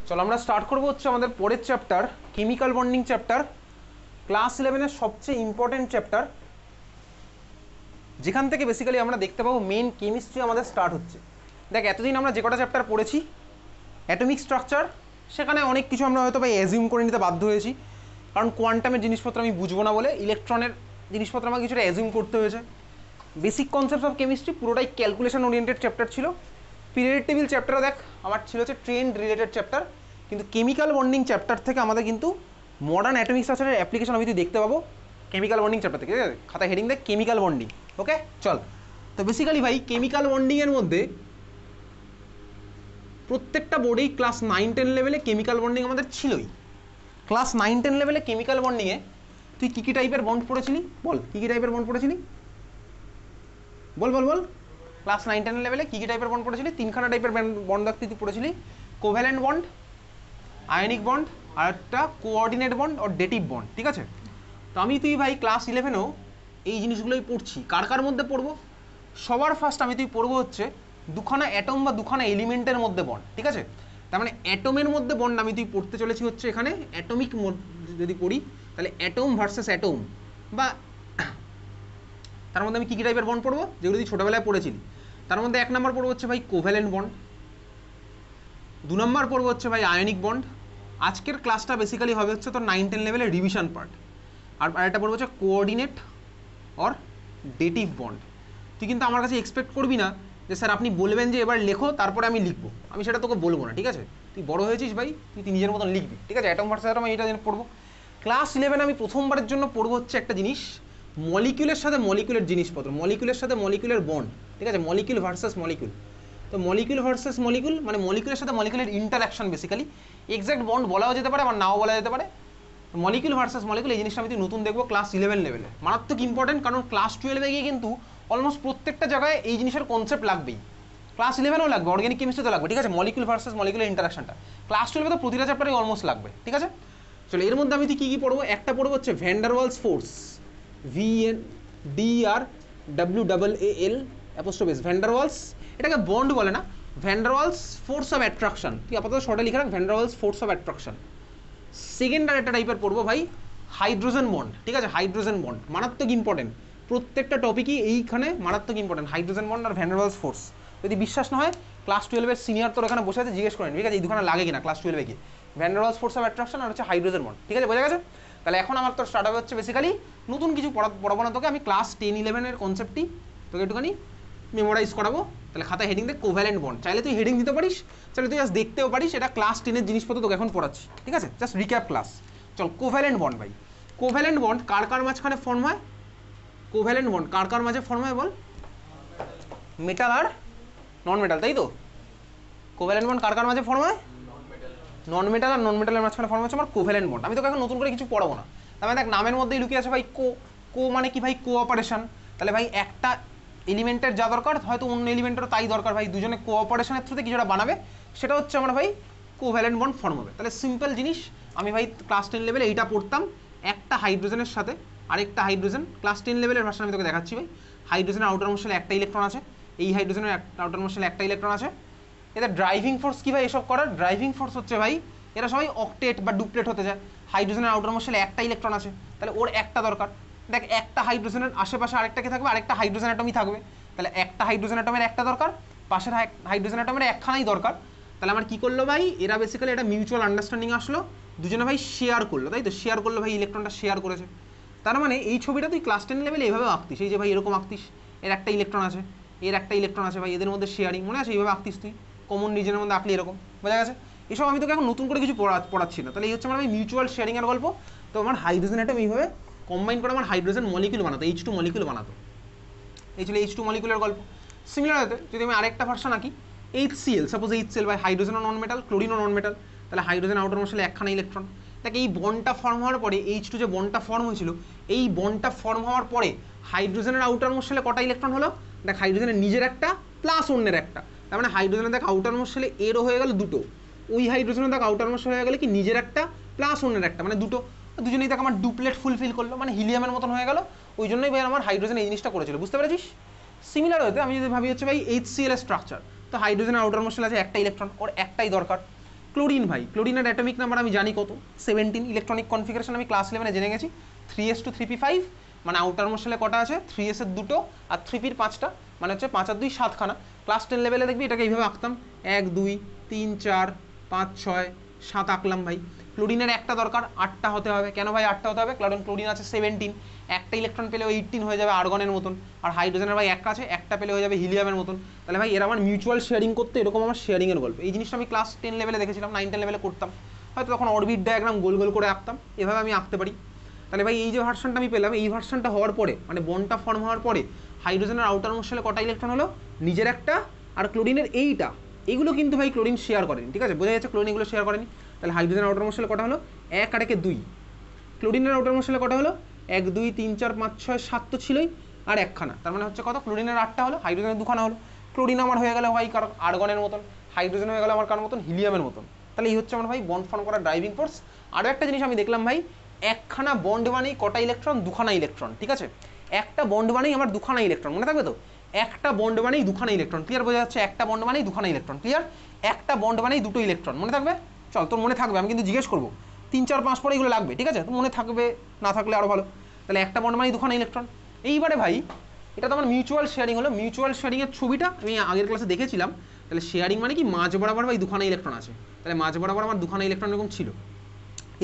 চলো আমরা স্টার্ট করবো হচ্ছে আমাদের পরের chapter chemical bonding chapter, class 11-এর সবচেয়ে ইম্পর্টেন্ট চ্যাপ্টার, যেখান থেকে বেসিক্যালি আমরা দেখতে পাবো মেন কেমিস্ট্রি আমাদের স্টার্ট হচ্ছে। দেখ এতদিন আমরা যে কটা চ্যাপ্টার পড়েছি অ্যাটমিক স্ট্রাকচার, সেখানে অনেক কিছু আমরা হয়তো অ্যাজিউম করে নিতে বাধ্য হয়েছি, কারণ কোয়ান্টামের জিনিসপত্র আমি বুঝবো না বলে ইলেকট্রনের জিনিসপত্র আমাকে কিছুটা অ্যাজিউম করতে হয়েছে। বেসিক কনসেপ্ট অফ কেমিস্ট্রি পুরোটাই ক্যালকুলেশন ওরিয়েন্টেড চ্যাপ্টার ছিল। পিরিয়ডিক টেবিল চ্যাপ্টারও দেখ আমার ছিল হচ্ছে ট্রেন্ড রিলেটেড চ্যাপ্টার, কিন্তু কেমিক্যাল বন্ডিং চ্যাপ্টার থেকে আমাদের কিন্তু মডার্ন অ্যাটমিক স্ট্রাকচারের অ্যাপ্লিকেশন আমি দেখতে পাবো কেমিক্যাল বন্ডিং চ্যাপ্টার থেকে। ঠিক আছে, খাতা হেডিং দেখ কেমিক্যাল বন্ডিং। ওকে চল, তো বেসিক্যালি ভাই কেমিক্যাল বন্ডিংয়ের মধ্যে প্রত্যেকটা বোর্ডেই ক্লাস 9-10 লেভেলে কেমিক্যাল বন্ডিং আমাদের ছিলই। ক্লাস 9-10 লেভেলে কেমিক্যাল বন্ডিংয়ে তুই কী কী টাইপের বন্ড পড়েছিলি বল, কী কী টাইপের বন্ড পড়েছিলি বল বল বল। ক্লাস 9-10 লেভেলে কী কী টাইপের বন্ড পড়েছিলি? তিনখানা টাইপের বন্ড তুই পড়েছিলি, কোভ্যালেন্ট বন্ড, আয়নিক বন্ড, আর একটা কোঅর্ডিনেট বন্ড আর ডেটিভ বন্ড। ঠিক আছে, তো তুই ভাই ক্লাস 11-এও এই জিনিসগুলোই পড়ছি। কার কার মধ্যে পড়বো? সবার ফার্স্ট তুই পড়বো হচ্ছে দুখানা অ্যাটম বা দুখানা এলিমেন্টের মধ্যে বন্ড। ঠিক আছে, তার মানে অ্যাটমের মধ্যে বন্ড তুই পড়তে চলেছি হচ্ছে এখানে অ্যাটমিক যদি পড়ি তাহলে অ্যাটম ভার্সেস অ্যাটম, বা তার মধ্যে আমি কী কী টাইপের বন্ড পড়বো যেগুলো তুই ছোটোবেলায় পড়েছিলি। তার মধ্যে 1 নম্বর পড়বো হচ্ছে ভাই কোভ্যালেন্ট বন্ড, 2 নম্বর পড়বো হচ্ছে ভাই আয়নিক বন্ড। আজকের ক্লাসটা বেসিক্যালি হবে হচ্ছে তোর 9-10 লেভেলের রিভিশন পার্ট। আর আরেকটা পড়বো হচ্ছে কোঅর্ডিনেট অর ডেটিভ বন্ড। তুই কিন্তু আমার কাছে এক্সপেক্ট করবি না যে স্যার আপনি বলবেন যে এবার লেখো তারপরে আমি লিখবো, আমি সেটা তোকে বলবো না। ঠিক আছে, তুই বড় হয়েছিস ভাই, তুই নিজের মতন লিখবি। ঠিক আছে, অ্যাটম ভার্সেস অ্যাটম এইটা পড়বো। ক্লাস 11 আমি প্রথমবারের জন্য পড়বো হচ্ছে একটা জিনিস, মলিকিউলের সাথে মলিকিউলের জিনিসপত্র, মলিকিউলের সাথে মলিকিউলের বন্ড। ঠিক আছে, মলিকিউল ভার্সেস মলিকিউল। তো মলিকিউল ভার্সেস মলিকিউল মানে মলিকিউলের সাথে মলিকিউলের ইন্টারাকশন, বেসিক্যালি এক্সাক্ট বন্ড বলাও যেতে পারে আবার নাও বলা যেতে পারে। মলিকিউল ভার্সেস মলিকিউল এই জিনিসটা আমি নতুন দেখবো ক্লাস 11 লেভেলে, মারাত্মক ইম্পর্টেন্ট, কারণ ক্লাস 12-এ গিয়ে কিন্তু অলমোস্ট প্রত্যেকটা জায়গায় এই জিনিসের কনসেপ্ট লাগবেই। ক্লাস 11-এও লাগবে, অর্গানিক কেমিস্ট্রিতে লাগবে। ঠিক আছে, মলিকিউল ভার্সেস মলিকিউলের ইন্টারাকশনটা ক্লাস 12-এ তো প্রতিটা চ্যাপ্টারই অলমোস্ট লাগবে। ঠিক আছে, চলো এর মধ্যে তুই কী কী পড়বো? একটা পড়বো হচ্ছে Van der Waals force, VNDRWAAL apostrophe Van der Waals, এটাকে বন্ড বলে না, Van der Waals force of attraction. তুই আপাতত শর্টে লিখে রাখ Van der Waals force of attraction. Second আর একটা টাইপের পড়বো ভাই হাইড্রোজেন বন্ড। ঠিক আছে, হাইড্রোজেন বন্ড মারাত্মক ইম্পর্টেন্ট, প্রত্যেকটা টপিকই এইখানে মারাত্মক ইম্পর্টেন্ট, হাইড্রোজেন বন্ড আর ভ্যান ডার ওয়ালস ফোর্স। যদি বিশ্বাস না হয় ক্লাস 12-এর সিনিয়র তোর এখানে বসে আছে, জিজ্ঞেস করেন। ঠিক আছে, এই দুখানে লাগে কিনা ক্লাস 12-এ গিয়ে, Van der Waals force of attraction আর হচ্ছে হাইড্রোজেন বন্ড। ঠিক আছে, বোঝা গেছে? তাহলে এখন আমার তোর স্টার্ট হবে হচ্ছে বেসিক্যালি নতুন কিছু পড়াবো না তোকে, আমি ক্লাস 10-11-এর কনসেপ্টই তোকে একটুখানি মেমোরাইজ করাবো। তাহলে খাতায় হেডিং দেখ কোভ্যালেন্ট বন্ড, চাইলে তুই হেডিং দিতে পারিস, চাইলে তুই জাস্ট দেখতেও পারিস, এটা ক্লাস 10-এর জিনিসপত্র তোকে এখন পড়াচ্ছি। ঠিক আছে, জাস্ট রিক্যাপ ক্লাস। চল, কোভ্যালেন্ট বন্ড ভাই, কোভ্যালেন্ট বন্ড কার কার মাঝখানে ফর্ম হয়? কোভ্যালেন্ট বন্ড কার কার মাঝে ফর্ম হয় বল? মেটাল আর নন মেটাল, তাই তো? কোভ্যালেন্ট বন্ড কার কার মাঝে ফর্ম হয়? নন মেটাল আর নন মেটালের মাঝখানে ফর্ম হচ্ছে আমার কোভ্যালেন্ট বন্ড। আমি তোকে এখন নতুন করে কিছু পড়াবো না। তার দেখ নামের মধ্যেই লুকিয়ে আছে ভাই কো মানে কি ভাই? কোঅপারেশন। তাহলে ভাই একটা এলিমেন্টের যা দরকার হয়তো অন্য এলিমেন্টেরও তাই দরকার, ভাই দুজনে কোঅপারেশনের থ্রুতে কিছুটা বানাবে, সেটা হচ্ছে আমার ভাই কোভ্যালেন্ট বন্ড ফর্ম হবে। তাহলে সিম্পল জিনিস, আমি ভাই ক্লাস 10 লেভেলে এইটা পড়তাম, একটা হাইড্রোজেনের সাথে আরেকটা হাইড্রোজেন, ক্লাস 10 লেভেলের ভার্সন আমি তোকে দেখাচ্ছি ভাই। হাইড্রোজেনের আউটার মোস্টে একটা ইলেকট্রন আছে, এই হাইড্রোজেনের আউটার মোস্টে একটা ইলেকট্রন আছে। এদের ড্রাইভিং ফোর্স কি ভাই এসব করার? ড্রাইভিং ফোর্স হচ্ছে ভাই এরা সবাই অক্টেট বা ডুপ্লেট হতে যায়। হাইড্রোজেনের আউটার মোস্টে একটা ইলেকট্রন আছে, তাহলে ওর একটা দরকার। দেখ একটা হাইড্রোজেনের আশেপাশে আরেকটাকে থাকবে, আরেকটা হাইড্রোজেন অ্যাটমই থাকবে, তাহলে একটা হাইড্রোজেন অ্যাটমের একটা দরকার, পাশের হাইড্রোজেন অ্যাটমের একখানাই দরকার। তাহলে আমার কি করলো ভাই, এরা বেসিক্যালি এটা মিউচুয়াল আন্ডারস্ট্যান্ডিং আসলো, দুজনে ভাই শেয়ার করলো, তাই তো? শেয়ার করলো ভাই, ইলেকট্রনটা শেয়ার করেছে। তার মানে এই ছবিটা তুই ক্লাস 10 লেভেলে এইভাবে আঁকতিস, এই যে ভাই এরকম আঁকতিস, এর একটা ইলেকট্রন আছে, এর একটা ইলেকট্রন আছে ভাই, এদের মধ্যে শেয়ারিং, মনে আছে? এইভাবে আঁকতিস তুই কমন রিজনের মধ্যে আঁকলি এরকম, বোঝা গেছে? এসব আমি তোকে এখন নতুন করে কিছু পড়াচ্ছি না। তাহলে এই হচ্ছে আমার মিউচুয়াল শেয়ারিংয়ের গল্প। তো আমার হাইড্রোজেন অ্যাটম এইভাবে কম্বাইন করে আমার হাইড্রোজেন মলিকিউল বানাতো, H2 মলিকিউল বানাতো। এই ছিল H2 মলিকুলার গল্প। সিমিলার হতে যদি আমি আরেকটা ভার্সন আঁকি, HCl, সাপোজ HCl ভাই হাইড্রোজেন নন মেটাল, ক্লোরিনও নন মেটাল, তাহলে হাইড্রোজেন আউটার মোস্টে একখানা ইলেকট্রন। দেখ এই বন্ডটা ফর্ম হওয়ার পরে H2 যে বন্ডটা ফর্ম হয়েছিল, এই বন্ডটা ফর্ম হওয়ার পরে হাইড্রোজেনের আউটার মোস্টে কটা ইলেকট্রন হলো? দেখ হাইড্রোজেনের নিজের একটা প্লাস অন্যের একটা, তার মানে হাইড্রোজেনের দেখ আউটার মোস্টে এরও হয়ে গেল দুটো, ওই হাইড্রোজেনের দেখ আউটার মোস্টে হয়ে গেলে কি নিজের একটা প্লাস অন্যের একটা, মানে দুটো, দুজনেই দেখ আমার ডুপ্লেট ফুলফিল করলো, মানে হিলিয়ামের মতন হয়ে গেল। ওই জন্যই ভাই আমার হাইড্রোজেন এই জিনিসটা করেছিল, বুঝতে পেরেছিস? সিমিলার হতে আমি যদি ভাবি হচ্ছে ভাই HCl এর স্ট্রাকচার, তো হাইড্রোজেন আউটার মোস্টে আছে একটা ইলেকট্রন, ওর একটাই দরকার। ক্লোরিন ভাই, ক্লোরিনের অ্যাটমিক নাম্বার আমি জানি কত, 17। ইলেকট্রনিক কনফিগারেশন আমি ক্লাস 11-এ জেনে গেছি, 3s to 3p5, মানে আউটার মোস্ট শেলে কটা আছে, 3s এর 2টো আর 3p এর 5টা, মানে হচ্ছে 5 আর 2 7খানা। ক্লাস 10 লেভেলে দেখবি এটাকে এইভাবে আঁকতাম, 1 2 3 4 5 6 7 আঁকলাম ভাই। ক্লোরিনের একটা দরকার, 8টা হতে হবে। কেন ভাই 8টা হতে হবে? কারণ ক্লোরিন আছে 17, একটা ইলেকট্রন পেলে 18 হয়ে যাবে আর্গনের মতন, আর হাইড্রোজেনের ভাই একটা আছে, একটা পেলে হয়ে যাবে হিলিয়ামের মতন। তাহলে ভাই এরা আমার মিউচুয়াল শেয়ারিং করতে, এরকম আমার শেয়ারিংয়ের গল্প। এই জিনিসটা আমি ক্লাস 10 লেভেলে দেখেছিলাম, 9-10 লেভেলে করতাম, হয়তো তখন অরবিট ডায়াগ্রাম গোল গোল করে আঁকতাম, এভাবে আমি আঁকতে পারি। তাহলে ভাই এই যে ভার্সনটা আমি পেলাম, এই ভার্সনটা হওয়ার পরে, মানে বন্ডটা ফর্ম হওয়ার পরে হাইড্রোজেনের আউটার মোস্ট শেলে কটা ইলেকট্রন হলো, নিজের একটা আর ক্লোরিনের এইটা, এগুলো কিন্তু ভাই ক্লোরিন শেয়ার করেনি, ঠিক আছে, বোঝা যাচ্ছে ক্লোরিন এগুলো শেয়ার করেনি। তাহলে হাইড্রোজেনের আউটার মোস্ট শেলে কটা হলো, 1 আর 1 2। ক্লোরিনের আউটার মোস্ট শেলে কটা হলো, 1 2 3 4 5 6 7 তো ছিলই, আর একখানা, তার মানে হচ্ছে কত, ক্লোরিনের 8টা হলো, হাইড্রোজেনের 2খানা হলো। ক্লোরিন আমার হয়ে গেল ভাই কার আর্গনের মতন, হাইড্রোজেন হয়ে গেল আমার কার মতন, হিলিয়ামের মতন। তাহলে এই হচ্ছে আমার ভাই বন্ড ফর্ম করার ড্রাইভিং ফোর্স। আরও একটা জিনিস আমি দেখলাম ভাই, একখানা বন্ড মানেই কটা ইলেকট্রন, 2খানা ইলেকট্রন, ঠিক আছে, একটা বন্ড মানেই আমার 2খানা ইলেকট্রন, মনে থাকবে তো, একটা বন্ড মানেই 2খানা ইলেকট্রন, ক্লিয়ার, বোঝা যাচ্ছে, একটা বন্ড মানেই 2খানা ইলেকট্রন, ক্লিয়ার, একটা বন্ড মানেই 2টো ইলেকট্রন, মনে থাকবে, চল তোর মনে থাকবে, আমি কিন্তু জিজ্ঞেস করবো, 3 4 5 পরে এগুলো লাগবে, ঠিক আছে, তো মনে থাকবে, না থাকলে আরও ভালো। তাহলে একটা বন্ড মানেই 2খানা ইলেকট্রন। এইবারে ভাই এটা তো আমার মিউচুয়াল শেয়ারিং হলো, মিউচুয়াল শেয়ারিংয়ের ছবিটা আমি আগের ক্লাসে দেখেছিলাম। তাহলে শেয়ারিং মানে কি, মাঝ বরাবর ভাই 2খানা ইলেকট্রন আছে, তাহলে মাঝ বরাবর আমার 2খানা ইলেকট্রন এরকম ছিল।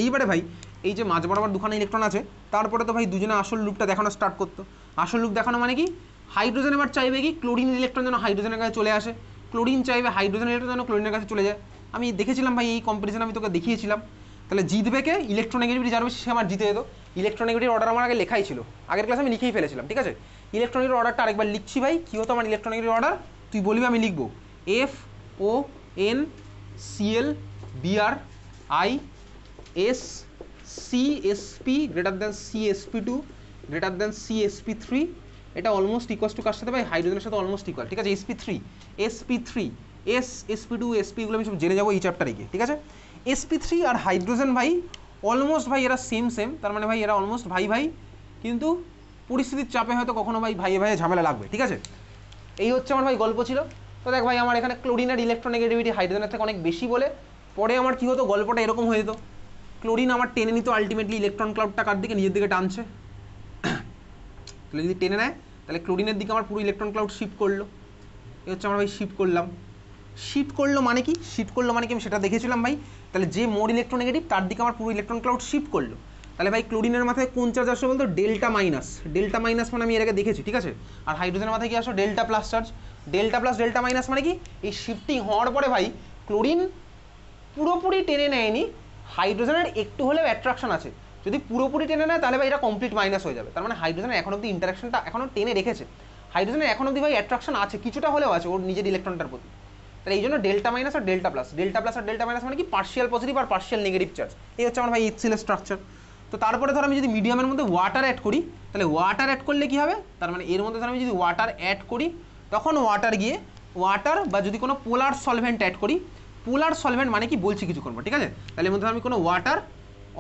এইবারে ভাই এই যে মাঝ বরাবর 2খানা ইলেকট্রন আছে, তারপরে তো ভাই দুজনে আসল লুপটা দেখানো স্টার্ট করতো। আসল লুপ দেখানো মানে কি, হাইড্রোজেন এবার চাইবে কি, ক্লোরিন ইলেকট্রন যেন হাইড্রোজেনের কাছে চলে আসে, ক্লোরিন চাইবে হাইড্রোজেন ইলেকট্রন যেন ক্লোরিনের কাছে চলে যায়। আমি দেখেছিলাম ভাই, এই কম্পারিজন আমি তোকে দেখিয়েছিলাম। তাহলে জিতবে কে, ইলেকট্রোনেগেটিভিটি যার বেশি সে আমার জিতে যেত। ইলেকট্রোনেগেটিভ অর্ডার আমার আগে লেখাই ছিল, আগের ক্লাসে আমি লিখেই ফেলেছিলাম, ঠিক আছে। ইলেকট্রনিক অর্ডারটা আরেকবার লিখছি ভাই, কী হতো আমার ইলেকট্রনিক অর্ডার, তুই বলবি আমি লিখবো, FONCl BrI SCsP greater than CsP2 greater than CsP3। এটা অলমোস্ট ইকুয়াল টু কার সাথে ভাই, হাইড্রোজেনের সাথে অলমোস্ট ইকুয়াল, ঠিক আছে, sp3 sp2 sp এগুলো আমি সব জেনে যাবো এই চ্যাপ্টারে গিয়ে, ঠিক আছে। sp3 আর হাইড্রোজেন ভাই অলমোস্ট ভাই এরা সেম, তার মানে ভাই এরা অলমোস্ট ভাই, কিন্তু পরিস্থিতির চাপে হয়তো কখনো ভাই ভাইয়ে ঝামেলা লাগবে, ঠিক আছে। এই হচ্ছে আমার ভাই গল্প ছিল। তো দেখ ভাই আমার এখানে ক্লোরিনের ইলেকট্রোনেগেটিভিটি হাইড্রোজেনের থেকে অনেক বেশি বলে, পরে আমার কী হতো, গল্পটা এরকম হয়ে যেত, ক্লোরিন আমার টেনে নিত আলটিমেটলি, ইলেকট্রন ক্লাউডটা কার দিকে, নিজের দিকে টানছে, তাহলে যদি টেনে নেয় তাহলে ক্লোরিনের দিকে আমার পুরো ইলেকট্রন ক্লাউড শিফট করলো। এই হচ্ছে আমার ভাই শিফট করলাম। শিফট করলো মানে কি, শিফট করলো মানে কি আমি সেটা দেখেছিলাম ভাই। তাহলে যে মোর ইলেকট্রোনেগেটিভ তার দিকে আমার পুরো ইলেকট্রন ক্লাউড শিফট করলো। তাহলে ভাই ক্লোরিনের মাথায় কোন চার্জ আসলো বলতো, ডেল্টা মাইনাস, ডেল্টা মাইনাস মানে আমি এর আগে দেখেছি, ঠিক আছে। আর হাইড্রোজেনের মাথায় কি আসলো, delta plus charge, delta plus delta minus মানে কি, এই শিফটিং হওয়ার পরে ভাই ক্লোরিন পুরোপুরি টেনে নেয়নি, হাইড্রোজেনের একটু হলেও অ্যাট্রাকশন আছে। যদি পুরোপুরি টেনে নেয় তাহলে ভাই এটা কমপ্লিট মাইনাস হয়ে যাবে, তার মানে হাইড্রোজেনের এখন অব্দি ইন্টারাকশনটা এখনও টেনে রেখেছে, হাইড্রোজেনের এখন অব্দি ভাই অ্যাট্রাকশন আছে, কিছুটা হলেও আছে ওর নিজের ইলেকট্রনটার প্রতি। তাহলে এই জন্য ডেল্টা মাইনাস আর ডেল্টা প্লাস, ডেল্টা প্লাস আর ডেল্টা মাইনাস মানে কি, পার্শিয়াল পজিটিভ আর পার্শিয়াল নেগেটিভ চার্জ। এই হচ্ছে আমার ভাই HCl এর স্ট্রাকচার। তো তারপরে ধর আমি যদি মিডিয়ামের মধ্যে ওয়াটার অ্যাড করি, তাহলে ওয়াটার অ্যাড করলে কি হবে, তার মানে এর মধ্যে ধর আমি যদি ওয়াটার অ্যাড করি, তখন ওয়াটার গিয়ে ওয়াটার বা যদি কোনো পোলার সলভেন্ট অ্যাড করি, পোলার সলভেন্ট মানে কি বলছি কিছু করবো, ঠিক আছে। তাহলে এর মধ্যে আমি কোনো ওয়াটার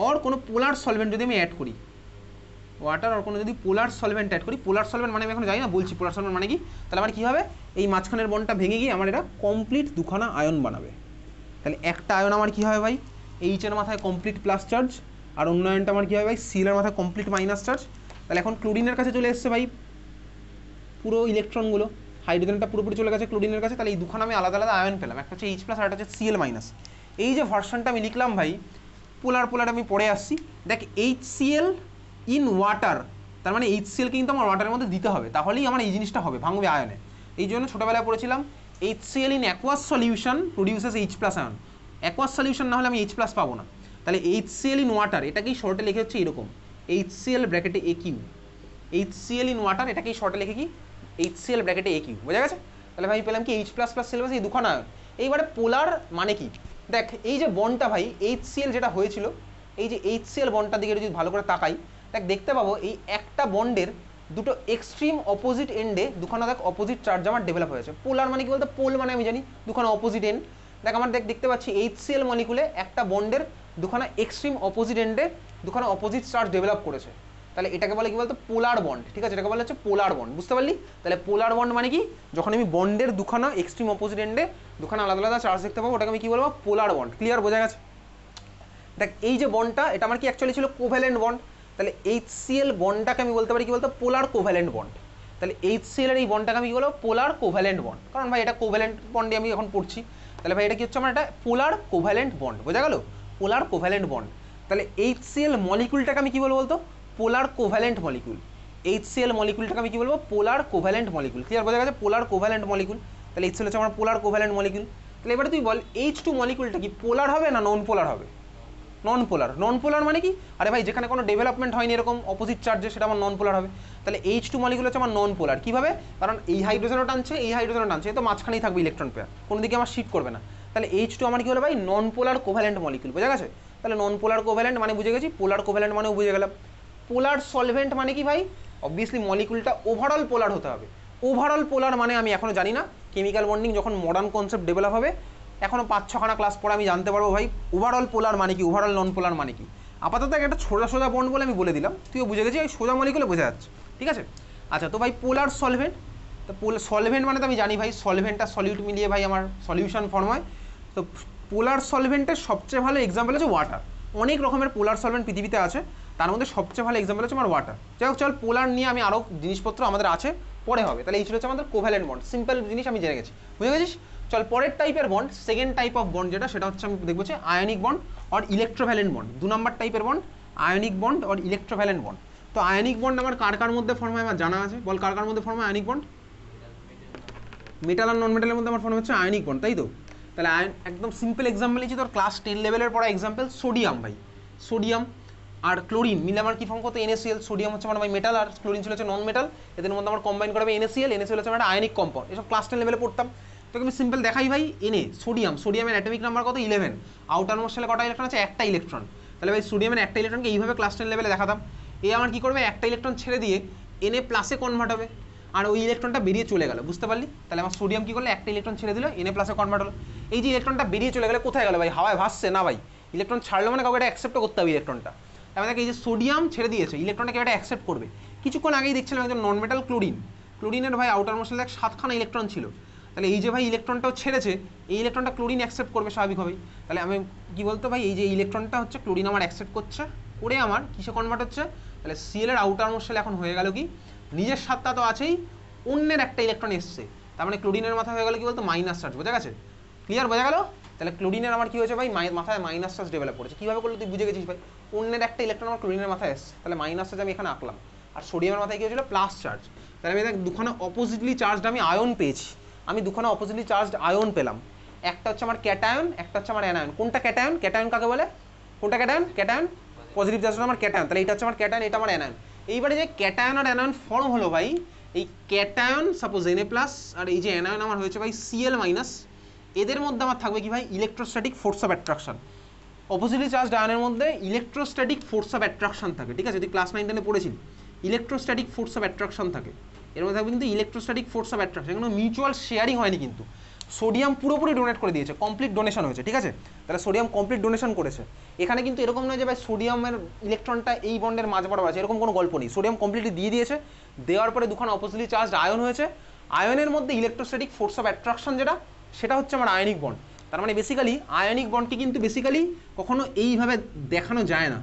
और কোনো পোলার সলভেন্ট যদি আমি অ্যাড করি, ওয়াটার আর কোনো যদি পোলার সলভেন্ট অ্যাড করি, পোলার সলভেন্ট মানে আমি এখন জানি না, বলছি পোলার সলভেন্ট মানে কি, তাহলে আমার কী হবে, এই মাঝখানের বন্ডটা ভেঙে গিয়ে আমার এটা কমপ্লিট 2খানা আয়ন বানাবে। তাহলে একটা আয়ন আমার কী হবে ভাই, এইচের মাথায় কমপ্লিট প্লাস চার্জ, আর অন্য আয়নটা আমার কী হবে ভাই, সিলের মাথায় কমপ্লিট মাইনাস চার্জ। তাহলে এখন ক্লোরিনের কাছে চলে এসছে ভাই পুরো ইলেকট্রনগুলো, হাইড্রোজেনটা পুরোপুরি চলে গেছে ক্লোরিনের কাছে। তাহলে এই 2খানা আমি আলাদা আলাদা আয়ন পেলাম, একটা হচ্ছে H প্লাস আর একটা হচ্ছে Cl মাইনাস। এই যে ভার্সনটা আমি লিখলাম ভাই, পোলার আমি পড়ে আসছি, দেখ HCl ইন ওয়াটার, তার মানে HCl কিন্তু আমার ওয়াটারের মধ্যে দিতে হবে, তাহলেই আমার এই জিনিসটা হবে, ভাঙবে আয়নে। এই জন্য ছোটোবেলায় পড়েছিলাম HCl in aqueous solution produces H plus ion, aqueous solution না হলে আমি H প্লাস পাবো না। তাহলে HCl ইন ওয়াটার এটাকেই শর্টে লিখে হচ্ছে এরকম, HCl ব্র্যাকেটে AQ, HCl ইন ওয়াটার এটাকেই শর্টে লিখে কি, HCl ব্র্যাকেটে AQ, বোঝা গেছে। তাহলে ভাই পেলাম কি H প্লাস প্লাস সিলেবাস, এই 2খানা আয়ন। এইবারে পোলার মানে কি, দেখ এই যে বন্ডটা ভাই HCl যেটা হয়েছিল, এই যে HCl বন্ডটার দিকে যদি ভালো করে তাকাই, দেখ দেখতে পাবো এই একটা বন্ডের দুটো এক্সট্রিম অপোজিট এন্ডে 2খানা দেখ অপোজিট চার্জ আমার ডেভেলপ হয়েছে। পোলার মানে কি বলতে, পোল মানে আমি জানি 2খানা অপোজিট এন্ড, দেখ আমার দেখতে পাচ্ছি HCl মলিকুলে একটা বন্ডের 2খানা এক্সট্রিম অপোজিট এন্ডে 2খানা অপোজিট চার্জ ডেভেলপ করেছে। তাহলে এটাকে বলে কি বলতো পোলার বন্ড, ঠিক আছে, এটাকে বলা হচ্ছে পোলার বন্ড, বুঝতে পারলি? তাহলে পোলার বন্ড মানে কি, যখন আমি বন্ডের দুখানা এক্সট্রিম অপোজিট এন্ডে দুখানা আলাদা আলাদা চার্জ দেখতে পাবো ওটাকে আমি কি বলবো, পোলার বন্ড। ক্লিয়ার, বোঝা গেছে? দেখ এই যে বন্ডটা এটা আমার কি অ্যাকচুয়ালি ছিল কোভ্যালেন্ট বন্ড, তাহলে HCl বন্ডটাকে আমি বলতে পারি কি বলতো পোলার কোভ্যালেন্ট বন্ড। তাহলে HCl এর এই বন্ডটাকে আমি কি বলবো, পোলার কোভ্যালেন্ট বন্ড, কারণ ভাই এটা কোভ্যালেন্ট বন্ডে আমি এখন পড়ছি। তাহলে ভাই এটা কি হচ্ছে আমার, এটা পোলার কোভ্যালেন্ট বন্ড, বোঝা গেল? পোলার কোভ্যালেন্ট বন্ড। তাহলে HCl মলিকুলটাকে আমি কি বলবো বলতো, পোলার কোভ্যালেন্ট মলিকুল। HCl মলিকুলটাকে আমি কি বলবো, পোলার কোভ্যালেন্ট মলিকুল। ক্লিয়ার, বোঝা গেছে? পোলার কোভ্যালেন্ট মলিকুল। তাহলে HCl হচ্ছে আমার পোলার কোভ্যালেন্ট মলিকুল। তাহলে এবারে তুই বল H2 মলিকুলটা কি পোলার হবে না নন পোলার হবে? নন পোলার। নন পোলার মানে কি, আরে ভাই যেখানে কোনো ডেভেলপমেন্ট হয়নি এরকম অপোজিট চার্জে, সেটা আমার নন পোলার হবে। তাহলে H2 মলিকুল হচ্ছে আমার নন পোলার। কীভাবে? কারণ এই হাইড্রোজেনও টানছে, এই হাইড্রোজেনও টানছে, তো মাঝখানেই থাকবে ইলেকট্রন পেয়ার, কোনো দিকে আমার শিফট করবে না। তাহলে H2 আমার কি হলো ভাই, নন পোলার কোভ্যালেন্ট মলিকুল, বোঝা গেছে? তাহলে নন পোলার কোভ্যালেন্ট মানে বুঝে গেছি, পোলার কোভ্যালেন্ট মানেও বুঝে গেলাম। পোলার সলভেন্ট মানে কি ভাই, অবভিয়াসলি মলিকুলটা ওভারঅল পোলার হতে হবে। ওভারঅল পোলার মানে আমি এখনও জানি না, কেমিক্যাল বন্ডিং যখন মডার্ন কনসেপ্ট ডেভেলপ হবে এখনও 5-6খানা ক্লাস পরে আমি জানতে পারবো ভাই ওভারঅল পোলার মানে কি, ওভারঅল নন পোলার মানে কি। আপাতত একটা সোজা সোজা বন্ড বলে আমি বলে দিলাম, তুইও বুঝে গেছিস, ওই সোজা মলিকুলে বোঝা যাচ্ছে, ঠিক আছে? আচ্ছা, তো ভাই পোলার সলভেন্ট, তো সলভেন্ট মানে তো আমি জানি ভাই সলভেন্ট আর সলিউট মিলিয়ে ভাই আমার সলিউশন ফর্ম হয়। তো পোলার সলভেন্টের সবচেয়ে ভালো এক্সাম্পল হচ্ছে ওয়াটার। অনেক রকমের পোলার সলভেন্ট পৃথিবীতে আছে, তার মধ্যে সবচেয়ে ভালো এক্সাম্পল হচ্ছে আমার ওয়াটার। যাই হোক, চল পোলার নিয়ে আমি আরও জিনিসপত্র আমাদের আছে পরে হবে। তাহলে এই ছিল হচ্ছে আমাদের কোভ্যালেন্ট বন্ড, সিম্পল জিনিস আমি জেনে গেছি, বুঝে গেছিস? চল পরের টাইপের bond, second type of bond যেটা, সেটা হচ্ছে আমি দেখবো হচ্ছে আয়নিক বন্ড আর ইলেকট্রোভ্যালেন্ট বন্ড। 2 নম্বর টাইপের বন্ড আয়নিক বন্ড আর ইলেকট্রোভ্যালেন্ট বন্ড। তো আয়নিক বন্ড আমার কার কার মধ্যে ফর্ম হয় আমার জানা আছে, বল কার কার মধ্যে ফর্ম হয় আয়নিক বন্ড? মেটাল আর নন মেটালের মধ্যে আমার ফর্ম হচ্ছে আয়নিক বন্ড, তাই তো? তাহলে একদম সিম্পল এক্সাম্পল নিচ্ছি, তোর ক্লাস 10 লেভেলের পড়া এক্সাম্পল সোডিয়াম ভাই। সোডিয়াম আর ক্লোরিন মিলে আমার কি ফর্ম করতে, NaCl। সোডিয়াম হচ্ছে আমার ভাই মেটাল আর ক্লোরিন ছিল হচ্ছে নন মেটাল, এদের মধ্যে আমার কম্বাইন করা হবে NaCl। NaCl হচ্ছে আমার আয়নিক কম্পাউন্ড, এসব ক্লাস 10 লেভেলে পড়তাম। তোকে আমি সিম্পল দেখাই ভাই, সোডিয়ামের অ্যাটমিক নাম্বার কত, 11। আউটার মোস্ট শেলে কটা ইলেকট্রন আছে, একটা ইলেকট্রন। তাহলে ভাই সোডিয়ামের একটা ইলেকট্রনকে এইভাবে ক্লাস 10 লেভেলে দেখাতাম। এ আমার কি করবে, একটা ইলেকট্রন ছেড়ে দিয়ে Na প্লাসে কনভার্ট হবে, আর ওই ইলেকট্রনটা বেরিয়ে চলে গেল, বুঝতে পারলি? তাহলে আমার সোডিয়াম কি করলো, একটা ইলেকট্রন ছেড়ে দিল, Na প্লাসে কনভার্ট হলো। এই যে ইলেকট্রনটা বেরিয়ে চলে গেলে কোথায় গেল ভাই, হাওয়ায় ভাসছে না ভাই, ইলেকট্রন ছাড়লো মানে কাউকে এটা অ্যাকসেপ্ট করতে হবে ইলেকট্রনটা। তার মানে এই যে সোডিয়াম ছেড়ে দিয়েছে, ইলেকট্রনটাকে এটা অ্যাকসেপ্ট করবে। কিছুক্ষণ আগেই দেখছিলাম একজন নন মেটাল ক্লোরিনের ভাই আউটার মোস্ট দেখ 7খানা ইলেকট্রন ছিল। তাহলে এই যে ভাই ইলেকট্রনটাও ছেড়েছে, এই ইলেকট্রনটা ক্লোরিন অ্যাকসেপ্ট করবে স্বাভাবিকভাবেই। তাহলে আমি কি বলতো ভাই, এই যে ইলেকট্রনটা হচ্ছে ক্লোরিন আমার অ্যাকসেপ্ট করছে, করে আমার কিসে কনভার্ট হচ্ছে, তাহলে Cl এর আউটার মোস্ট এখন হয়ে গেল কি, নিজের সাতটা তো আছেই, অন্যের একটা ইলেকট্রন এসছে, তার মানে ক্লোরিনের মাথা হয়ে গেল কি বলতো মাইনাস চার্জ, বোঝা গেছে? ক্লিয়ার, বোঝা গেল? তাহলে ক্লোরিনের আমার কি হয়েছে ভাই, মাথায় মাইনাস চার্জ ডেভেলপ করেছে। কীভাবে করলো তুই বুঝে গেছিস ভাই, অন্যের একটা ইলেকট্রন আমার ক্লোরিনের মাথায় এসছে, তাহলে মাইনাস চার্জ আমি এখানে আঁকলাম। আর সোডিয়ামের মাথায় কি হয়েছিল, প্লাস চার্জ। তাহলে আমি দেখ দুখানা অপোজিটলি চার্জড আমি আয়ন পেয়েছি, আমি দুখানা অপোজিটলি চার্জড আয়ন পেলাম। একটা হচ্ছে আমার ক্যাটায়ন, একটা হচ্ছে আমার অ্যানায়ন। কোনটা ক্যাটায়ন, ক্যাটায়ন কাকে বলে, কোনটা ক্যাটায়ন, ক্যাটায়ন পজিটিভ চার্জটা আমার ক্যাটায়ন, তাহলে এটা হচ্ছে আমার ক্যাটায়ন, এটা আমার অ্যানায়ন। এইবারে যে ক্যাটায়ন আর অ্যানায়ন ফর্ম হলো ভাই, এই ক্যাটায়ন সাপোজ Na প্লাস আর এই যে অ্যানায়ন আমার হয়েছে ভাই Cl মাইনাস, এদের মধ্যে আমার থাকবে কি ভাই, electrostatic force of attraction. Oppositely charged আয়নের মধ্যে ইলেকট্রোস্ট্যাটিক ফোর্স অফ অ্যাট্রাকশন থাকে, ঠিক আছে? যদি ক্লাস 9-10 পড়েছিলি ইলেকট্রোস্ট্যাটিক ফোর্স অফ অ্যাট্রাকশন থাকে, এর মধ্যে থাকবে কিন্তু ইলেকট্রোস্ট্যাটিক ফোর্স অফ অ্যাট্রাকশন। কোনো মিউচুয়াল শেয়ারিং হয়নি, কিন্তু সোডিয়াম পুরোপুরি ডোনেট করে দিয়েছে, কমপ্লিট ডোনেশন হয়েছে, ঠিক আছে? তাহলে সোডিয়াম কমপ্লিট ডোনেশন করেছে। এখানে কিন্তু এরকম নয় যে ভাই সোডিয়ামের ইলেকট্রনটা এই বন্ডের মাঝ বরাবর আছে, এরকম কোনো গল্প নেই। সোডিয়াম কমপ্লিটলি দিয়ে দিয়েছে, দেওয়ার পরে দুখানা অপোজিটলি চার্জড আয়ন হয়েছে, আয়নের মধ্যে ইলেকট্রোস্ট্যাটিক ফোর্স অফ অ্যাট্রাকশন যেটা, সেটা হচ্ছে আমার আয়নিক বন্ড। তার মানে বেসিক্যালি আয়নিক বন্ডকে কিন্তু বেসিক্যালি কখনো এইভাবে দেখানো যায় না,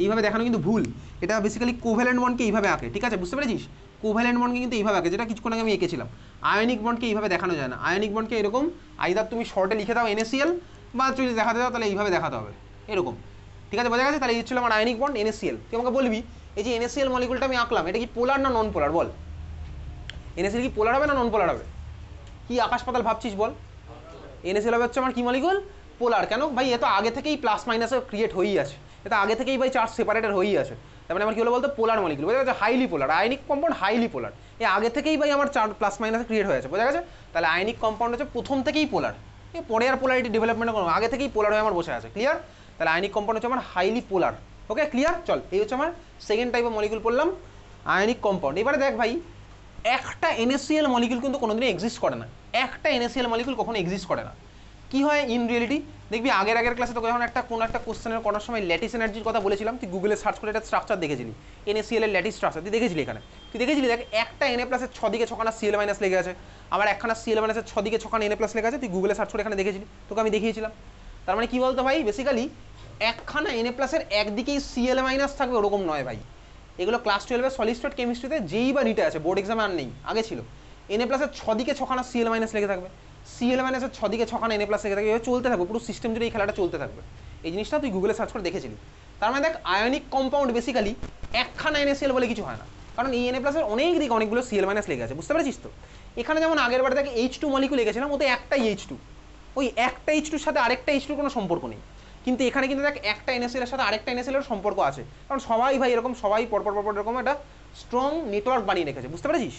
এইভাবে দেখানো কিন্তু ভুল। এটা বেসিক্যালি কোভ্যালেন্ট বন্ডকে এইভাবে আঁকে, ঠিক আছে? বুঝতে পেরেছিস? কোভ্যালেন্ট বন্ডকে কিন্তু এইভাবে আঁকে, যেটা কিছুক্ষণ আগে আমি এঁকেছিলাম। আয়নিক বন্ডকে এইভাবে দেখানো যায় না, আয়নিক বন্ডকে এরকম আইদার তুমি শর্টে লিখে দাও NaCl, বা যদি দেখাতে দাও তাহলে এইভাবে দেখাতে হবে, এরকম, ঠিক আছে? বোঝা গেছে? তাহলে এই ছিল আমার আয়নিক বন্ড NaCl। তুই আমাকে বলবি এই যে NaCl মলিকুলটা আমি আঁকলাম, এটা কি পোলার না নন পোলার, বল? NaCl কি পোলার হবে না নন পোলার হবে? কি আকাশ পাতাল ভাবছিস বল? NaCl হচ্ছে আমার কি মলিকুল, পোলার। কেন ভাই, এ তো আগে থেকেই প্লাস মাইনাসে ক্রিয়েট হয়েই আছে, এটা আগে থেকেই ভাই চার্জ সেপারেটেড হয়েই আছে। তার মানে আমার কি হলো বলতো, পোলার মলিকুল, বোঝা গেছে? হাইলি পোলার, আয়নিক কম্পাউন্ড হাইলি পোলার, এ আগে থেকেই ভাই আমার চার্জ প্লাস মাইনাসে ক্রিয়েট হয়ে আছে, বোঝা গেছে? তাহলে আয়নিক কম্পাউন্ড হচ্ছে প্রথম থেকেই পোলার, এ পরে আর পোলারিটি ডেভেলপমেন্ট করবো, আগে থেকেই পোলার হয়ে আমার বসে আছে। ক্লিয়ার? তাহলে আয়নিক কম্পাউন্ড হচ্ছে আমার হাইলি পোলার। ওকে, ক্লিয়ার? চল, এই হচ্ছে আমার সেকেন্ড টাইপ অফ মলিকুল পড়লাম, আয়নিক কম্পাউন্ড। এবারে দেখ ভাই, একটা NaCl মলিকুল কিন্তু কোনোদিনই এক্সিস্ট করে না, একটা NaCl মলিকুল কখনো এক্সিস্ট করে না। কি হয় ইন রিয়েলিটি, দেখবি আগের ক্লাসে তোকে যখন কোনো একটা কোশ্চেনের করার সময় ল্যাটিস এনার্জির কথা বলেছিলাম, তুই গুগলে সার্চ করে একটা স্ট্রাকচার দেখেছিলি, NaCl এর ল্যাটিস স্ট্রাকচার তুই দেখেছিলি এখানে, তুই দেখেছিলি দেখ একটা Na প্লাসের 6 দিকে 6খানা Cl মাইনাস লেগে আছে, আবার একখানা Cl মাইনাসের 6 দিকে 6খানা Na প্লাস লেগে আছে, তুই গুগলে সার্চ করে এখানে দেখেছিলি, তোকে আমি দেখিয়েছিলাম। তার মানে কি বলতো ভাই, বেসিক্যালি একখানা Na প্লাসের একদিকেই Cl মাইনাস থাকবে ওরকম নয় ভাই। এগুলো ক্লাস 12-এর সলিড স্টেট কেমিস্ট্রিতে যেই বা নিটে আছে, বোর্ড এক্সামে আর নেই, আগে ছিল। Na প্লাসের 6 দিকে 6খানা Cl মাইনাস লেগে থাকবে, Cl মাইনাসের 6 দিকে 6খানা Na প্লাস লেগে থাকবে, এভাবে চলতে থাকবে পুরো সিস্টেম জুড়ে, এই খেলাটা চলতে থাকবে। এই জিনিসটা তুই গুগলে সার্চ করে দেখেছিলি। তার মানে দেখ আয়নিক কম্পাউন্ড বেসিক্যালি একখানা NaCl বলে কিছু হয় না, কারণ এই Na প্লাসের অনেক দিকে অনেকগুলো Cl মাইনাস লেগে আছে, বুঝতে পেরেছিস তো? এখানে যেমন আগের বারে দেখ H2 মলিকুল লেগেছিলাম, ওতে একটাই H2, ওই একটা H2-র সাথে আরেকটা H2-র কোনো সম্পর্ক নেই। কিন্তু এখানে কিন্তু দেখ একটা NaCl এর সাথে আরেকটা NaCl এর সম্পর্ক আছে, কারণ সবাই ভাই এরকম সবাই পরপর এরকম একটা স্ট্রং নেটওয়ার্ক বানিয়ে রেখেছে, বুঝতে পেরেছিস?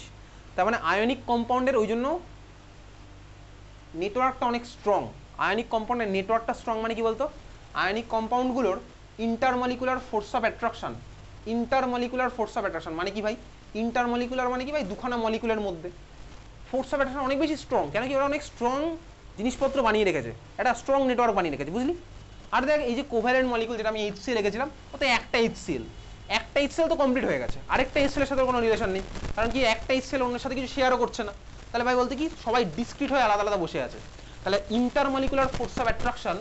তার মানে আয়নিক কম্পাউন্ডের ওই জন্য নেটওয়ার্কটা অনেক স্ট্রং। আয়নিক কম্পাউন্ডের নেটওয়ার্কটা স্ট্রং মানে কি বলতো, আয়নিক কম্পাউন্ডগুলোর intermolecular force of attraction, intermolecular force of attraction মানে কি ভাই, ইন্টারমলিকুলার মানে কি ভাই, দুখানা মলিকুলের মধ্যে ফোর্স অফ অ্যাট্রাকশন অনেক বেশি স্ট্রং। কেন কি ওরা অনেক স্ট্রং জিনিসপত্র বানিয়ে রেখেছে, একটা স্ট্রং নেটওয়ার্ক বানিয়ে রেখেছে, বুঝলি? আর দেখ এই যে কোভ্যালেন্ট মলিকুল যেটা আমি HCl রেখেছিলাম, ওতে একটা HCl তো কমপ্লিট হয়ে গেছে, আরেকটা HCl এর সাথে কোনো রিলেশন নেই, কারণ কি একটা HCl অন্যের সাথে কিছু শেয়ারও করছে না। তাহলে ভাই বলতে কি সবাই ডিসক্রিট হয়ে আলাদা আলাদা বসে আছে। তাহলে ইন্টারমলিকুলার ফোর্স অফ অ্যাট্রাকশন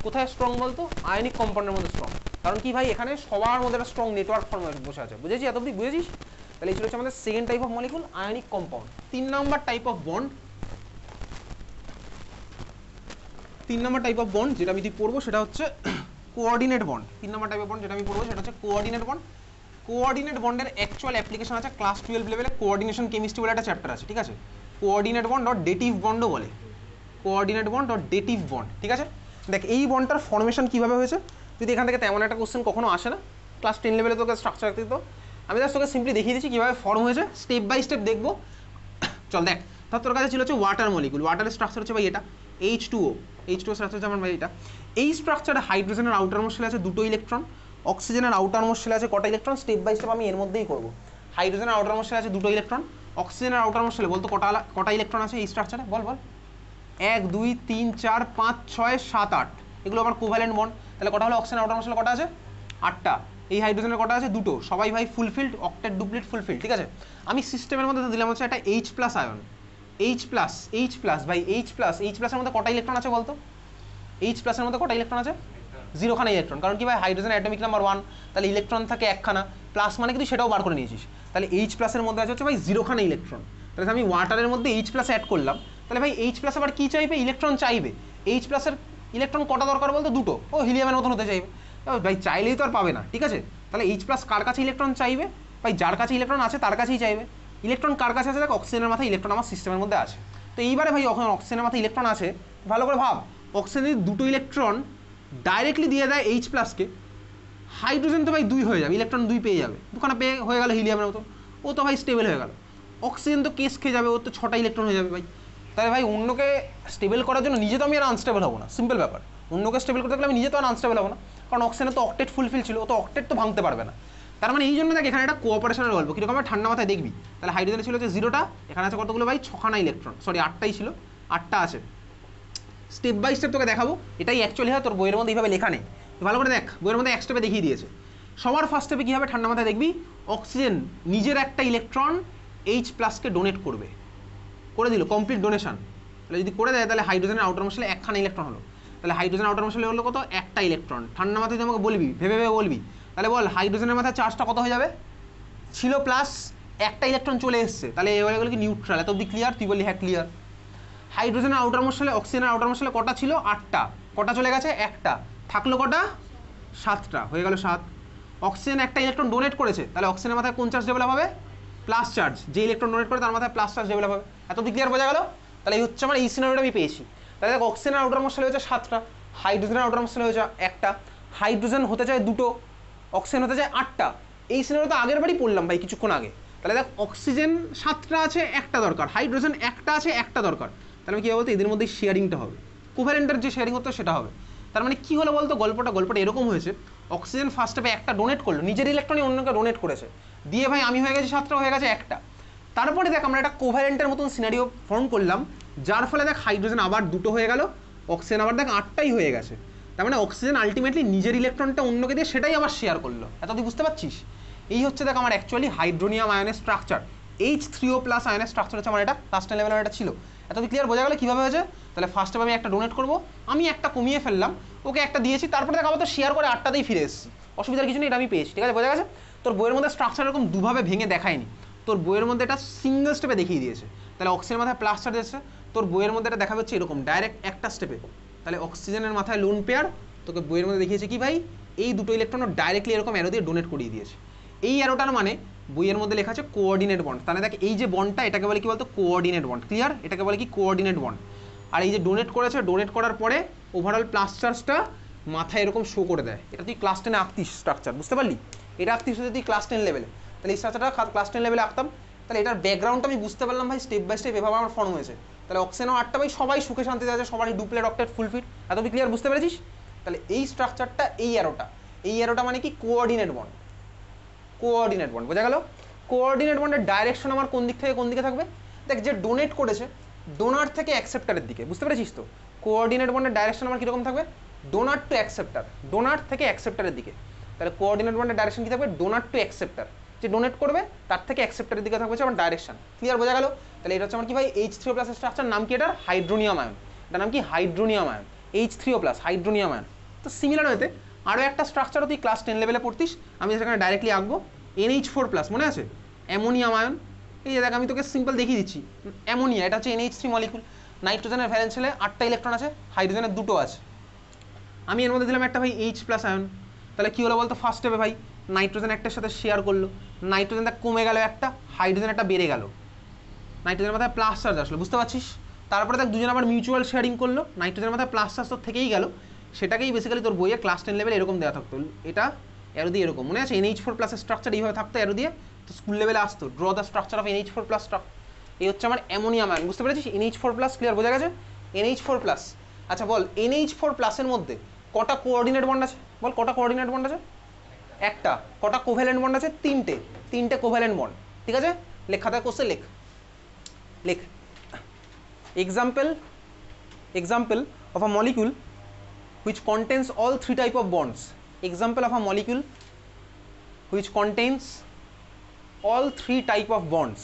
কোথায় স্ট্রং বলতো, আয়নিক কম্পাউন্ডের মধ্যে স্ট্রং, কারণ কি ভাই এখানে সবার মধ্যে একটা স্ট্রং নেটওয়ার্ক ফর্ম বসে আছে, বুঝেছিস? এত অব্দি বুঝেছিস? তাহলে এই ছিল হচ্ছে আমাদের second type of molecule, ionic compound. 3 number type of bond, 3 number type of bond যেটা আমি পড়বো সেটা হচ্ছে coordinate bond. 3 number type of bond যেটা আমি পড়বো সেটা হচ্ছে কোঅর্ডিনেট বন্ড। কোঅর্ডিনেট বন্ডের অ্যাকচুয়াল অ্যাপ্লিকেশন আছে ক্লাস 12 লেভেলে, কোঅর্ডিনেশন কেমিস্ট্রি বলে একটা চ্যাপ্টার আছে, ঠিক আছে? কোঅর্ডিনেট বন্ড আর ডেটিভ বন্ডও বলে, কোঅর্ডিনেট বন্ড আর ডেটিভ বন্ড, ঠিক আছে? দেখ এই বন্ডটার ফর্মেশন কীভাবে হয়েছে, যদি এখান থেকে তেমন একটা কোশ্চেন কখনো আসে না, ক্লাস 10 লেভেলে তোকে স্ট্রাকচার রাখতে দিত, আমি জাস্ট তোকে সিম্পলি দেখিয়ে দিচ্ছি কীভাবে ফর্ম হয়েছে, স্টেপ বাই স্টেপ দেখবো। চল দেখ, ধর তোর কাছে ছিল হচ্ছে ওয়াটার মলিকুল, ওয়াটারের স্ট্রাকচার হচ্ছে ভাই এটা H2O স্ট্রাকচার যেমন ভাই এটা। এই স্ট্রাকচারে হাইড্রোজেনের আউটার মোস্ট শেলে আছে 2টো ইলেকট্রন, অক্সিজেনের আউটার মোস্ট শেলে আছে কটা ইলেকট্রন, স্টেপ বাই স্টেপ আমি এর মধ্যেই করবো। হাইড্রোজেনের আউটার মোস্ট শেলে আছে 2টো ইলেকট্রন, অক্সিজেনের আউটার মোস্ট শেলে বলতো কটা ইলেকট্রন আছে এই স্ট্রাকচারে, বল 1 2 3 4 5 6 7 8, এগুলো আবার কোভ্যালেন্ট বন্ড। তাহলে কটা হলো, অক্সিজেন আউটার মোস্ট শেলে কটা আছে, 8টা। এই হাইড্রোজেনের কটা আছে, 2টো, সবাই ভাই ফুলফিল্ড, অক্টেট ডুপ্লিট ফুলফিল্ড, ঠিক আছে? আমি সিস্টেমের মধ্যে দিলাম হচ্ছে একটা H+ আয়ন, H+ ভাই H+ এর মধ্যে কটা ইলেকট্রন আছে বলতো, H+ এর মধ্যে কটা ইলেকট্রন আছে, 0খানা ইলেকট্রন, কারণ কি ভাই হাইড্রোজেন অ্যাটমিক নাম্বার 1, তাহলে ইলেকট্রন থাকে একখানা, প্লাস মানে কিন্তু সেটাও বার করে নিয়েছিস, তাহলে H+ এর মধ্যে আছে হচ্ছে ভাই 0খানা ইলেকট্রন। তাহলে আমি ওয়াটারের মধ্যে H+ অ্যাড করলাম, তাহলে ভাই H+ আবার কি চাইবে, ইলেকট্রন চাইবে। H+ এর ইলেকট্রন কটা দরকার বলতো, 2টো, ও হিলিয়ামের মতন হতে চাইবে ভাই, চাইলেই তো আর পাবে না, ঠিক আছে? তাহলে H+ কার কাছে ইলেকট্রন চাইবে ভাই, যার কাছে ইলেকট্রন আছে তার কাছেই চাইবে। ইলেকট্রন কার কাছে আছে, দেখ অক্সিজেনের মাথায় ইলেকট্রন আমার সিস্টেমের মধ্যে আছে। তো এইবারে ভাই যখন অক্সিজেনের মাথায় ইলেকট্রন আছে, ভালো করে ভাব, অক্সিজেনের 2টো ইলেকট্রন ডাইরেক্টলি দিয়ে দেয় H+কে, হাইড্রোজেন তো ভাই 2 হয়ে যাবে, ইলেকট্রন 2 পেয়ে যাবে, দুখানা পেয়ে হয়ে গেল হিলিয়ামের মতো, ও তো ভাই স্টেবল হয়ে গেল। অক্সিজেন তো কেস খেয়ে যাবে, ওর তো 6টা ইলেকট্রন হয়ে যাবে ভাই। তাহলে ভাই অন্যকে স্টেবল করার জন্য নিজে তো আমি আর আনস্টেবল হবো না, সিম্পল ব্যাপার। অন্যকে স্টেবল করতে গেলে আমি নিজে তো আর আনস্টেবল হবো না, কারণ অক্সিজেনের তো অক্টেট ফুলফিল ছিল, ও তো অক্টেট তো ভাঙতে পারবে না। তার মানে এই জন্য দেখ এখানে একটা কোঅপারেশনের গল্প, কীরকম ঠান্ডা মাথায় দেখবি। তাহলে হাইড্রোজেন ছিল যে 0টা, এখানে আছে কতগুলো ভাই, 6খানা ইলেকট্রন, সরি 8টাই ছিল, 8টা আছে। স্টেপ বাই স্টেপ তোকে দেখাবো, এটাই অ্যাকচুয়ালি হয় তোর বইয়ের মধ্যে এইভাবে লেখা নেই, ভালো করে দেখ, বইয়ের মধ্যে এক স্টেপে দেখিয়ে দিয়েছে। সবার ফার্স্ট স্টেপে কী হবে, ঠান্ডা মাথায় দেখবি, অক্সিজেন নিজের একটা ইলেকট্রন H+কে ডোনেট করবে, করে দিল কমপ্লিট ডোনেশন। তাহলে যদি করে দেয় তাহলে হাইড্রোজেনের আউটার মোস্ট শেলে একখানা ইলেকট্রন হলো, তাহলে হাইড্রোজেনের আউটার মোস্ট শেলে হলো কত, একটা ইলেকট্রন। ঠান্ডা মাথায় তুই আমাকে বলবি, ভেবে বলবি, তাহলে বল হাইড্রোজেনের মাথায় চার্জটা কত হয়ে যাবে, ছিল প্লাস, একটা ইলেকট্রন চলে এসছে, তাহলে এগুলো কি নিউট্রাল, এত অব্দি ক্লিয়ার, তুই বললি হ্যাঁ ক্লিয়ার। হাইড্রোজেনের আউটার মোস্ট শেলে, অক্সিজেনের আউটার মোস্ট শেলে কটা ছিল, 8টা, কটা চলে গেছে, একটা, থাকলো কটা, 7টা, হয়ে গেল 7। অক্সিজেন একটা ইলেকট্রন ডোনেট করেছে, তাহলে অক্সিজেনের মাথায় কোন চার্জ ডেভেলপ হবে, প্লাস চার্জ, যে ইলেকট্রন ডোনেট করে তার মাথায় প্লাস চার্জ ডেভেলপ হবে, এত অব্দি ক্লিয়ার বোঝা গেল। তাহলে এই হচ্ছে আমার এই সিনারিওটা আমি পেয়েছি। তাহলে দেখ অক্সিজেনের আউটার মোস্ট শেলে হয়েছে 7টা, হাইড্রোজেনের আউটার মোস্ট শেলে হয়েছে একটা, হাইড্রোজেন হতে চায় 2টো, অক্সিজেন হতে চায় 8টা। এই সিনারিও তো আগের বারই পড়লাম ভাই কিছুক্ষণ আগে। তাহলে দেখ অক্সিজেন 7টা আছে, একটা দরকার, হাইড্রোজেন একটা আছে, একটা দরকার, তাহলে আমি কী বলতো এদের মধ্যে শেয়ারিংটা হবে, কোভ্যালেন্টের যে শেয়ারিং হতো সেটা হবে। তার মানে কী হলো বলতো, গল্পটা এরকম হয়েছে, অক্সিজেন ফার্স্ট স্টেপে একটা ডোনেট করলো, নিজের ইলেকট্রনই অন্যকে ডোনেট করেছে, দিয়ে ভাই আমি হয়ে গেছি 7টা, হয়ে গেছে একটা। তারপরে দেখ আমরা একটা কোভ্যালেন্টের মতন সিনারিও ফর্ম করলাম, যার ফলে দেখ হাইড্রোজেন আবার 2টো হয়ে গেল, অক্সিজেন আবার দেখ 8টাই হয়ে গেছে, তার মানে অক্সিজেন আলটিমেটলি নিজের ইলেকট্রনটা অন্যকে দিয়ে সেটাই আবার শেয়ার করলো। এত তুই বুঝতে পারছিস? এই হচ্ছে দেখ আমার অ্যাকচুয়ালি হাইড্রোনিয়াম আয়নের স্ট্রাকচার। H3O+ আয়নের স্ট্রাকচার হচ্ছে আমার এটা, ক্লাস 10 লেভেলের এটা ছিল। এত ক্লিয়ার বোঝা গেল কীভাবে হয়েছে? তাহলে ফার্স্ট আমি একটা ডোনেট করবো, আমি একটা কমিয়ে ফেললাম, ওকে একটা দিয়েছি, তারপরে দেখ আবার তো শেয়ার করে 8টাতেই ফিরে এসেছি, অসুবিধার কিছু নেই, এটা আমি পেয়েছি। ঠিক আছে, বোঝা গেছে? তোর বইয়ের মধ্যে স্ট্রাকচার এরকম দুভাবে ভেঙে দেখায়নি, তোর বইয়ের মধ্যে এটা সিঙ্গেল স্টেপে দেখিয়ে দিয়েছে। তাহলে অক্সিজেনের মাথায় প্লাস চার্জ এসেছে, তোর বইয়ের মধ্যে এটা দেখা যাচ্ছে এরকম ডাইরেক্ট একটা স্টেপে। তাহলে অক্সিজেনের মাথায় লোন পেয়ার, তোকে বইয়ের মধ্যে দেখিয়েছে কি ভাই, এই দুটো ইলেকট্রন ডাইরেক্টলি এরকম অ্যারো দিয়ে ডোনেট করিয়ে দিয়েছে। এই অ্যারোটার মানে বইয়ের মধ্যে লেখা আছে কোঅর্ডিনেট বন্ড। তাহলে দেখ এই যে বন্ডটা, এটাকে বলে কি বলতো? Coordinate bond. ক্লিয়ার? এটাকে বলে কি? Coordinate bond. আর এই যে ডোনেট করেছে, ডোনেট করার পরে ওভারঅল প্লাস চার্জটা মাথায় এরকম শো করে দেয়। এটা তুই ক্লাস 10-এ আঁকতিস স্ট্রাকচার, বুঝতে পারলি? এটা আঁকতিস হচ্ছে তুই ক্লাস 10 লেভেলে, তাহলে এই স্ট্রাকচারটা ক্লাস 10 লেভেলে আঁকতাম। তাহলে এটার ব্যাকগ্রাউন্ডটা আমি বুঝতে পারলাম ভাই, স্টেপ বাই স্টেপ এভাবে আমার ফর্ম হয়েছে। তাহলে অক্সিজেনও 8টা ভাই, সবাই সুখে শান্তিতে আছে, সবারই ডুপ্লেট অক্টেট ফুল ফিট। এত তুই ক্লিয়ার বুঝতে পেরেছিস? তাহলে এই স্ট্রাকচারটা, এই অ্যারোটা মানে কি? Coordinate bond. কোঅর্ডিনেট বন্ড, বোঝা গেল? কোঅর্ডিনেট বন্ডের ডাইরেকশন আমার কোন দিক থেকে কোন দিকে থাকবে? দেখ, যে ডোনেট করেছে ডোনার থেকে অ্যাকসেপ্টারের দিকে, বুঝতে পেরেছিস তো? কোঅর্ডিনেট বন্ডের ডাইরেকশন আমার কীরকম থাকবে? ডোনার টু অ্যাকসেপ্টার, ডোনার থেকে অ্যাকসেপ্টারের দিকে। তাহলে কোঅর্ডিনেট বন্ডের ডাইরেকশন কী থাকবে? Donor to acceptor. যে ডোনেট করবে তার থেকে অ্যাকসেপ্টারের দিকে থাকবে আমার ডাইরেকশন। ক্লিয়ার, বোঝা গেল? তাহলে এটা হচ্ছে আমার কি ভাই? H3O+ structure. নাম কি এটার? Hydronium ion. এটার নাম কি? Hydronium ion. H3O+, hydronium ion. তো সিমিলার হতে আরও একটা স্ট্রাকচারও তুই ক্লাস 10 লেভেলে পড়তিস, আমি সেখানে ডাইরেক্টলি আঁকবো। NH4+, মনে আছে? Ammonium ion. এই যে দেখ, আমি তোকে সিম্পল দেখিয়ে দিচ্ছি। অ্যামোনিয়া, এটা হচ্ছে NH3 মলিকুল। নাইট্রোজেনের ভ্যালেন্স ছেলে 8টা ইলেকট্রন আছে, হাইড্রোজেনের 2টো আছে। আমি এর মধ্যে দিলাম একটা ভাই H+ আয়ন। তাহলে কী হলো বলতো? ফার্স্ট স্টেপে ভাই নাইট্রোজেন একটার সাথে শেয়ার করলো, নাইট্রোজেনটা কমে গেল একটা, হাইড্রোজেন একটা বেড়ে গেল, নাইট্রোজেনের মাথায় প্লাস চার্জ আসলো, বুঝতে পারছিস? তারপরে দেখ দুজন আবার মিউচুয়াল শেয়ারিং করলো, নাইট্রোজেনের মাথায় প্লাস চার্জ তো থেকেই গেল, সেটাকেই বেসিক্যালি তোর বইয়ে ক্লাস 10 লেভেলে এরকম দেওয়া থাকতো। এটা অ্যারো দিয়ে এরকম, মনে আছে? NH4+ স্ট্রাকচার এইভাবে থাকতো অ্যারো দিয়ে, তো স্কুল লেভেলে আসতো, draw the structure of NH4+ structure. এই হচ্ছে আমার অ্যামোনিয়াম আয়ন, বুঝতে পেরেছিস? NH4+, ক্লিয়ার, বোঝা গেছে? NH4+। আচ্ছা বল, NH4+ এর মধ্যে কটা কোঅর্ডিনেট বন্ড আছে? বল, কটা কোঅর্ডিনেট বন্ড আছে? একটা। কটা কোভ্যালেন্ট বন্ড আছে? তিনটে কোভ্যালেন্ট বন্ড। ঠিক আছে, লেখাটা কোষে লেখ। লেখ example of a molecule which contains all three type of bonds. Example of a molecule which contains all three type of bonds.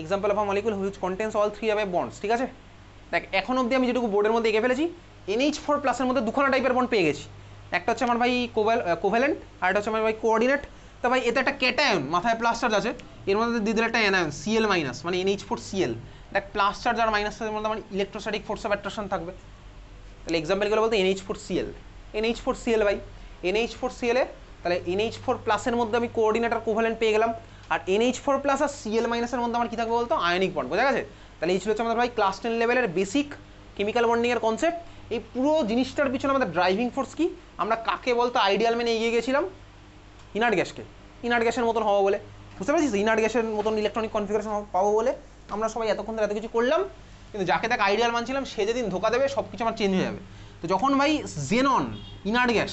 Example of a molecule which contains all three type of bonds. ঠিক আছে, দেখ এখন অবধি আমি যেটুকু বোর্ডের মধ্যে এঁকে ফেলেছি, NH4+ এর মধ্যে দুখানা টাইপের বন্ড পেয়ে গেছি। একটা হচ্ছে আমার ভাই কোভ্যালেন্ট, আর একটা হচ্ছে আমার ভাই কোঅর্ডিনেট। তা ভাই এতে একটা ক্যাটায়ন, মাথায় প্লাস চার্জ আছে, এর মধ্যে দিয়ে দিলে একটা অ্যানায়ন Cl-, মানে NH4Cl। দেখ, প্লাস চার্জ আর মাইনাস চার্জের মধ্যে আমার ইলেকট্রোস্ট্যাটিক ফোর্স অফ অ্যাট্রাকশন থাকবে। তাহলে এক্সাম্পলগুলো বলতে NH4Cl ভাই, NH4Cl এ তাহলে NH4+ এর মধ্যে আমি কোঅর্ডিনেট আর কোভ্যালেন্ট পেয়ে গেলাম, আর NH4+ আর Cl- এর মধ্যে আমার কী থাকবে বলতো? আয়নিক বন্ড, বোঝা গেছে? তাহলে এই ছিল হচ্ছে আমাদের ভাই ক্লাস 10 লেভেলের বেসিক কেমিক্যাল বন্ডিংয়ের কনসেপ্ট। এই পুরো জিনিসটার পিছনে আমাদের ড্রাইভিং ফোর্স কি, আমরা কাকে বলতো আইডিয়াল মেনে এগিয়ে গেছিলাম? ইনার্ট গ্যাসকে, ইনার্ট গ্যাসের মতন হবো বলে, বুঝতে পারছিস? ইনার্ট গ্যাসের মতন ইলেকট্রনিক কনফিগারেশন পাবো বলে আমরা সবাই এতক্ষণ ধরে এত কিছু করলাম, কিন্তু যাকে তাকে আইডিয়াল মানছিলাম, সে যেদিন ধোকা দেবে সব কিছু আমার চেঞ্জ হয়ে যাবে। তো যখন ভাই xenon inert gas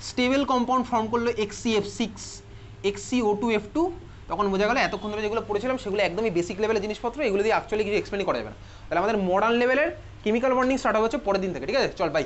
stable compound form করলো HCF6 HCO2F2, তখন বোঝা গেল এতক্ষণ ধরে যেগুলো পড়েছিলাম সেগুলো একদমই বেসিক লেভেলের জিনিসপত্র, এগুলো দিয়ে অ্যাকচুয়ালি কিছু এক্সপ্লেন করা যাবে না। তাহলে আমাদের মডার্ন লেভেলের কেমিক্যাল বন্ডিং স্টার্ট হচ্ছে পরের দিন থেকে। ঠিক আছে, চল বাই।